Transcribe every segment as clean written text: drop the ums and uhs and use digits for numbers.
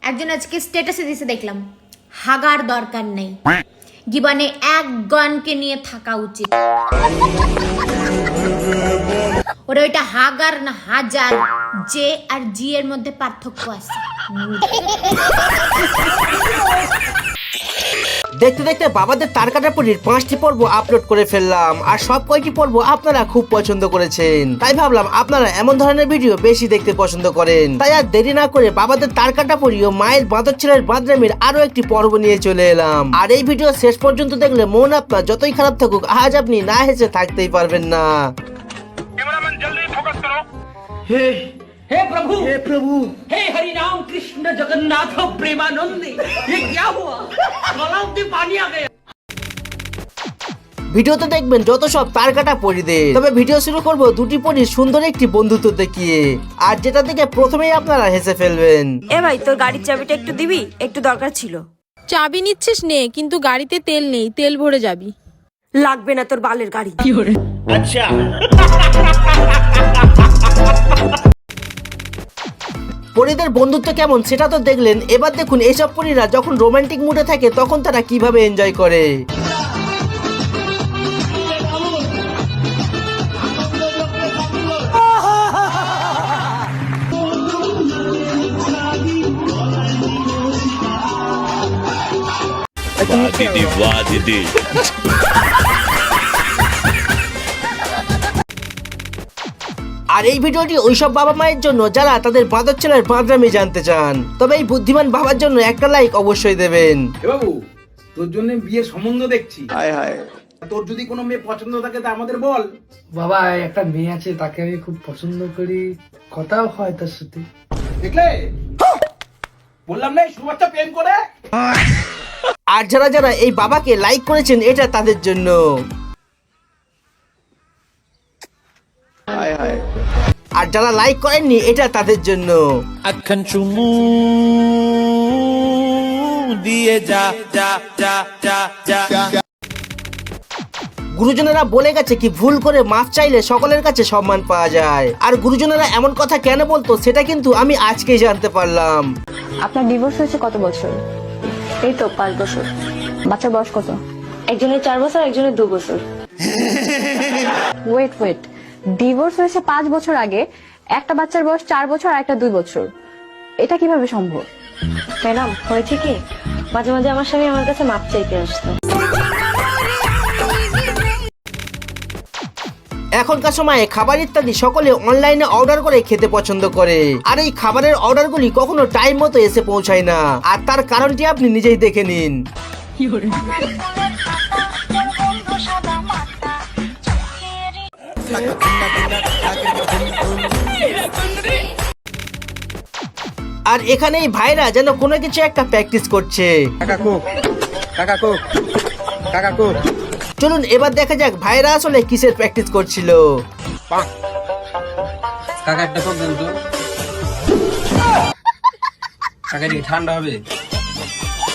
একজন আজকে স্ট্যাটাসে দিছে দেখলাম, হাগার দরকার নেই, জীবনে এক গণকে নিয়ে থাকা উচিত। ওরা ওইটা হাগার না হাজার, জে আর জি এর মধ্যে পার্থক্য আছে। দেখতে দেখতে বাবাদের তার কাটা পরির 5টি পর্ব আপলোড করে ফেললাম, আর সব কয়টি পর্ব আপনারা খুব পছন্দ করেছেন। তাই ভাবলাম আপনারা এমন ধরনের ভিডিও বেশি দেখতে পছন্দ করেন, তাই আর দেরি না করে বাবাদের তার কাটা পরি ও মায়ের বাঁদর ছেলের বাঁদরামির আরো একটি পর্ব নিয়ে চলে এলাম। আর এই ভিডিও শেষ পর্যন্ত দেখলে মন আপনার যতই খারাপ থাকুক, আজ আপনি না হেসে থাকতেই পারবেন না। हे प्रभु हे हरि राम कृष्ण जगन्नाथ प्रेमानंद, ये क्या हुआ? गलाव में पानी आ गया। ভিডিওতে দেখবেন যত সব তার কাটা পরিদের। তবে ভিডিও শুরু করব দুটি পরির সুন্দর একটি বন্ধুত্ব দেখিয়ে, আর যেটা দেখে প্রথমেই আপনারা হেসে ফেলবেন। এ ভাই, তোর গাড়ির চাবিটা একটু দিবি, একটু দরকার ছিল। চাবি নিচ্ছিস নে, কিন্তু গাড়িতে তেল নেই, তেল ভরে যাবি। লাগবে না তোর বালের গাড়ি। अच्छा পরিদের বন্ধুত্ব কেমন সেটা তো দেখলেন, এবার দেখুন এইসব পরীরা যখন রোমান্টিক মুডে থাকে তখন তারা কিভাবে এনজয় করে। আর এই ভিডিওটি ওইসব বাবা মায়ের জন্য যারা তাদের বাঁদর ছেলের বাঁদরামি জানতে চান। তবে এই বুদ্ধিমান বাবার জন্য একটা লাইক অবশ্যই দেবেন। বাবু, তোর জন্য বিয়ের সম্বন্ধ দেখছি। হায় হায়, তোর যদি কোনো মেয়ে পছন্দ থাকে তা আমাদের বল। বাবা, একটা মেয়ে আছে, তাকে আমি খুব পছন্দ করি, কথাও হয় তার সাথে। দেখলে বললাম না, শুভেচ্ছা প্রেম করে। আর যারা যারা এই বাবাকে লাইক করেছেন এটা তাদের জন্য। আর যারা লাইক করেননি এটা তাদের জন্য। अखन चुमू दिए जा जा जा जा जा। গুরুজনেরা বলে গেছে কি ভুল করে মাফ চাইলে সকলের কাছে সম্মান পাওয়া যায়। আর গুরুজনেরা এমন কথা কেন বলতো সেটা কিন্তু আমি আজকেই জানতে পারলাম। আপনার ডিভোর্স হয়েছে কত বছর? এই তো 5 বছর। বাচ্চার বয়স কত? একজনের 4 বছর, একজনের 2 বছর। ওয়েট, ডিভোর্স হয়েছে 5 বছর আগে, একটা বাচ্চার বয়স 4 বছর আর একটা 2 বছর, এটা কিভাবে সম্ভব? ম্যাডাম, হয়েছে কি, মাঝে মাঝে আমার স্বামী আমার কাছে মাপ চাইতে আসতো। এখনকার সময়ে খাবার ইত্যাদি সকলে অনলাইনে অর্ডার করে খেতে পছন্দ করে, আর এই খাবারের অর্ডারগুলি কখনো টাইম মতো এসে পৌঁছায় না। আর তার কারণটি আপনি নিজেই দেখে নিন। আর এখানে এই ভাইরা যেন কোনো কিছু একটা প্র্যাকটিস করছে। চলুন এবার দেখা যাক ভাইরা আসলে কিসের প্র্যাকটিস করছিল। ঠান্ডা হবে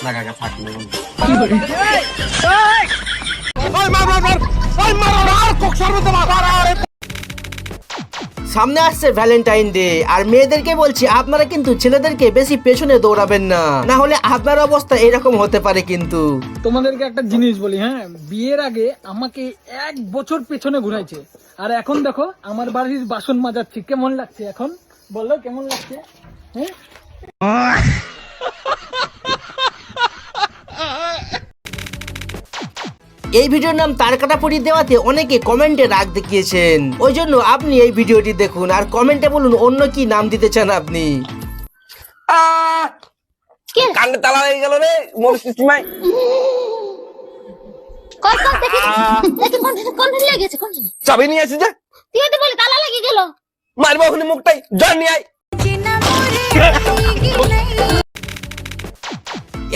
না কাকা, থাকলে সামনে আসছে ভ্যালেন্টাইন ডে, আর মেয়েদেরকে বলছি আপনারা কিন্তু ছেলেদেরকে বেশি পেছনে দৌড়াবেন না, না হলে আপনার অবস্থা এরকম হতে পারে। কিন্তু তোমাদেরকে একটা জিনিস বলি, হ্যাঁ, বিয়ের আগে আমাকে 1 বছর পেছনে ঘুরাইছে, আর এখন দেখো আমার বাড়ির বাসন মাজাচ্ছি। কেমন লাগছে এখন বলো, কেমন লাগছে? হ্যাঁ, এই ভিডিওর নাম তার কাটা পরি দেওয়াতে অনেকে কমেন্টে রাগ দেখিয়েছেন, ওই জন্য আপনি এই ভিডিওটি দেখুন আর কমেন্টে বলুন অন্য কি নাম দিতে চান আপনি। কানে তালা লেগে গেল রে মোর সিস্টেমাই। চাবি নিয়ে আসি, যা তুই তো বলে তালা লেগে গেল, মারবো ওখানে মুখটাই, জন নিয়ে আয়।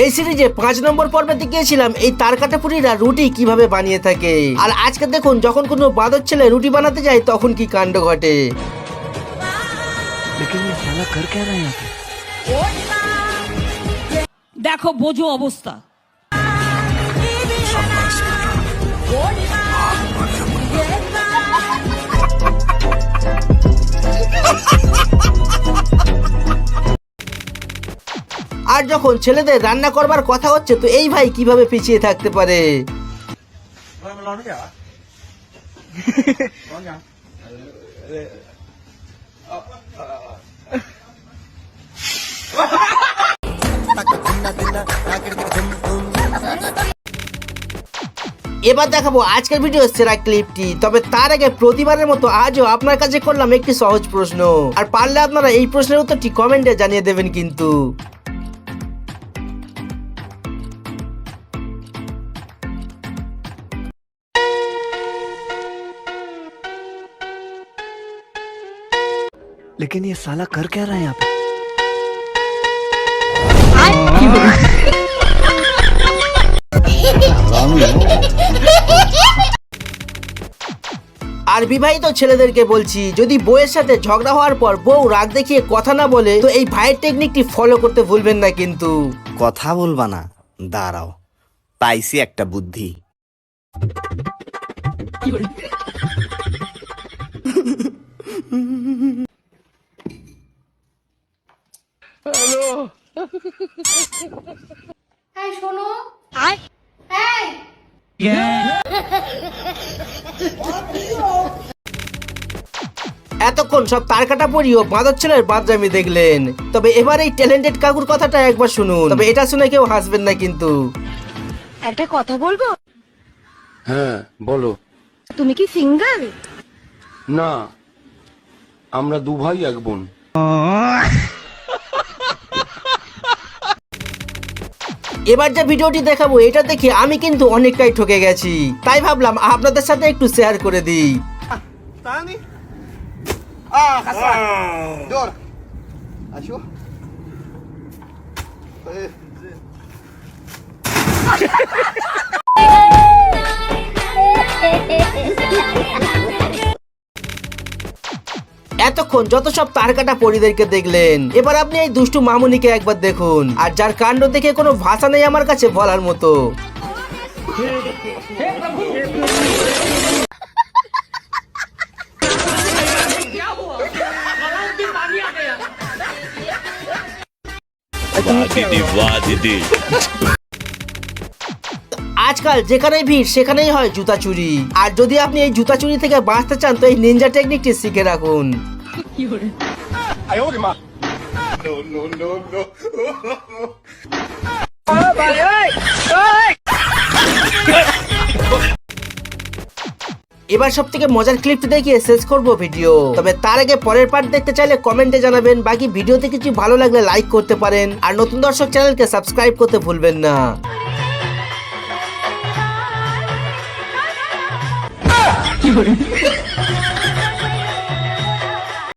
এই সিরিজে 5 নম্বর পর্বে দেখিয়েছিলাম এই তার কাটা পুরিরা রুটি কিভাবে বানিয়ে থাকে, আর আজকে দেখুন যখন কোনো বাঁদর ছেলে রুটি বানাতে যায় তখন কি কাণ্ড ঘটে। देखो बोझो अवस्था। আর যখন ছেলেদের রান্না করবার কথা হচ্ছে তো এই ভাই কিভাবে পিছিয়ে থাকতে পারে। এবার দেখাবো আজকের ভিডিও সেরা ক্লিপটি। তবে তার আগে প্রতিবারের মতো আজও আপনার কাছে করলাম একটি সহজ প্রশ্ন, আর পারলে আপনারা এই প্রশ্নের উত্তরটি কমেন্টে জানিয়ে দেবেন কিন্তু। लेकिन ये साला कर क्या रहा है यहाँ पे? আর বিবাহিত ছেলেদেরকে বলছি, যদি বউয়ের সাথে ঝগড়া হওয়ার পর বউ রাগ দেখিয়ে কথা না বলে তো এই ভাইয়ের টেকনিকটি ফলো করতে ভুলবেন না কিন্তু। কথা বলবা না, দাঁড়াও, পাইছি একটা বুদ্ধি। এই শোনো, এতক্ষণ সব তার কাটা পরিও বাঁদর ছেলের বাদরামি দেখলেন, তবে এবার এই ট্যালেন্টেড কাকুর কথাটা একবার শুনুন। তবে এটা শুনে কেউ হাসবেন না কিন্তু। একটা কথা বলবো? হ্যাঁ বলো। তুমি কি সিঙ্গেল? না, আমরা দু ভাই এক বোন। এবার যে ভিডিওটি দেখাবো এটা দেখে আমি কিন্তু অনেকটাই ঠকে গেছি, তাই ভাবলাম আপনাদের সাথে একটু শেয়ার করে দিই। এতক্ষণ যত সব তার কাটা পরিদেরকে দেখলেন, এবার আপনি এই দুষ্টু মামুনিকে একবার দেখুন, আর যার কাণ্ড দেখে কোনো ভাষা নেই আমার কাছে বলার মতো। আজকাল যেখানেই ভিড় সেখানেই হয় জুতা চুরি, আর যদি আপনি এই জুতা চুরি থেকে বাঁচতে চান তো এই নিনজা টেকনিকটি শিখে রাখুন। এবার সব থেকে মজার ক্লিপটি দেখিয়ে শেষ করব ভিডিও। তবে তার আগে পরের পার্ট দেখতে চাইলে কমেন্টে জানাবেন। বাকি ভিডিওতে কিছু ভালো লাগলে লাইক করতে পারেন, আর নতুন দর্শক চ্যানেলকে সাবস্ক্রাইব করতে ভুলবেন না।